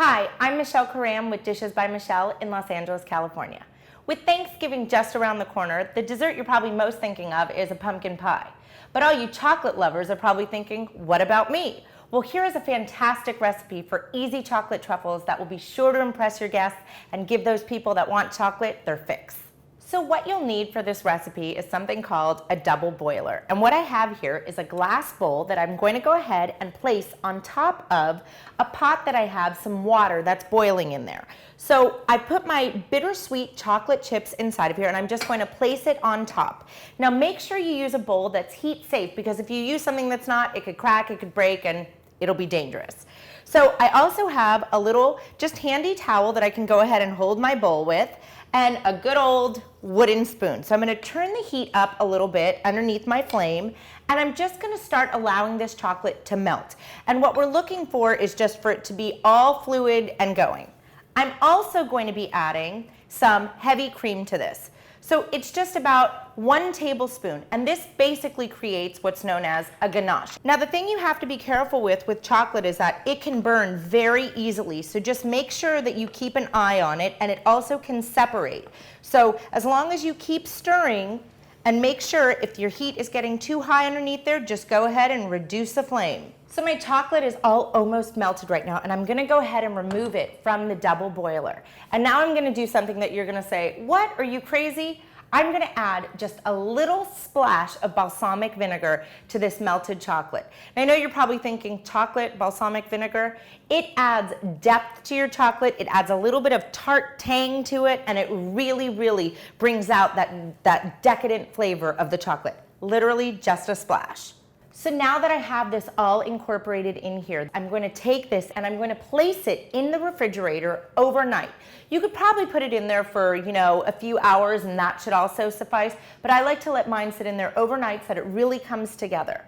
Hi, I'm Michelle Karam with Dishes by Michelle in Los Angeles, California. With Thanksgiving just around the corner, the dessert you're probably most thinking of is a pumpkin pie. But all you chocolate lovers are probably thinking, what about me? Well, here is a fantastic recipe for easy chocolate truffles that will be sure to impress your guests and give those people that want chocolate their fix. So what you'll need for this recipe is something called a double boiler. And what I have here is a glass bowl that I'm going to go ahead and place on top of a pot that I have some water that's boiling in there. So I put my bittersweet chocolate chips inside of here and I'm just going to place it on top. Now make sure you use a bowl that's heat safe, because if you use something that's not, it could crack, it could break, and it'll be dangerous. So I also have a little just handy towel that I can go ahead and hold my bowl with, and a good old wooden spoon. So I'm going to turn the heat up a little bit underneath my flame, and I'm just going to start allowing this chocolate to melt. And what we're looking for is just for it to be all fluid and going. I'm also going to be adding some heavy cream to this. So it's just about 1 tablespoon, and this basically creates what's known as a ganache. Now the thing you have to be careful with chocolate is that it can burn very easily, so just make sure that you keep an eye on it, and it also can separate. So as long as you keep stirring and make sure if your heat is getting too high underneath there, just go ahead and reduce the flame. So my chocolate is all almost melted right now, and I'm gonna go ahead and remove it from the double boiler. And now I'm gonna do something that you're gonna say, what, are you crazy? I'm gonna add just a little splash of balsamic vinegar to this melted chocolate. And I know you're probably thinking, chocolate, balsamic vinegar? It adds depth to your chocolate, it adds a little bit of tart tang to it, and it really, really brings out that decadent flavor of the chocolate. Literally just a splash. So now that I have this all incorporated in here, I'm going to take this and I'm going to place it in the refrigerator overnight. You could probably put it in there for, a few hours, and that should also suffice, but I like to let mine sit in there overnight so that it really comes together.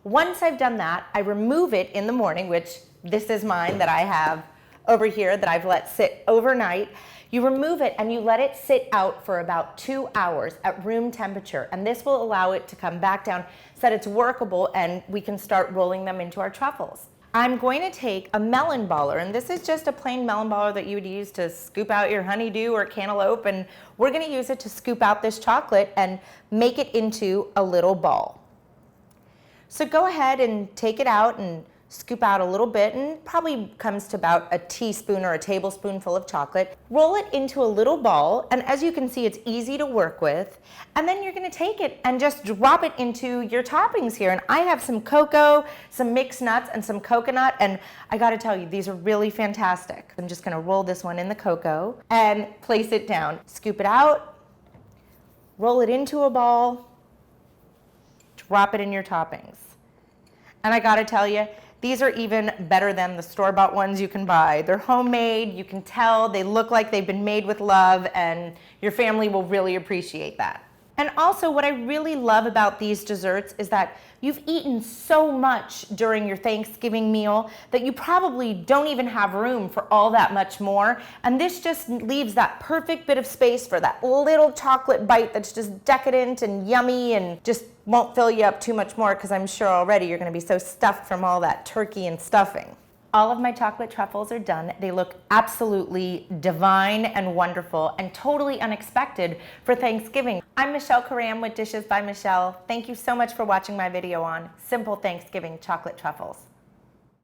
Once I've done that, I remove it in the morning, which this is mine that I have over here that I've let sit overnight. You remove it and you let it sit out for about 2 hours at room temperature, and this will allow it to come back down so that it's workable and we can start rolling them into our truffles. I'm going to take a melon baller, and this is just a plain melon baller that you would use to scoop out your honeydew or cantaloupe, and we're going to use it to scoop out this chocolate and make it into a little ball. So go ahead and take it out and scoop out a little bit, and probably comes to about a teaspoon or a tablespoonful of chocolate. Roll it into a little ball, and as you can see, it's easy to work with. And then you're going to take it and just drop it into your toppings here. And I have some cocoa, some mixed nuts, and some coconut, and I got to tell you, these are really fantastic. I'm just going to roll this one in the cocoa and place it down. Scoop it out, roll it into a ball, drop it in your toppings. And I got to tell you, these are even better than the store-bought ones you can buy. They're homemade, you can tell, they look like they've been made with love, and your family will really appreciate that. And also, what I really love about these desserts is that you've eaten so much during your Thanksgiving meal that you probably don't even have room for all that much more. And this just leaves that perfect bit of space for that little chocolate bite that's just decadent and yummy and just won't fill you up too much more, because I'm sure already you're going to be so stuffed from all that turkey and stuffing. All of my chocolate truffles are done. They look absolutely divine and wonderful and totally unexpected for Thanksgiving. I'm Michelle Karam with Dishes by Michelle. Thank you so much for watching my video on simple Thanksgiving chocolate truffles.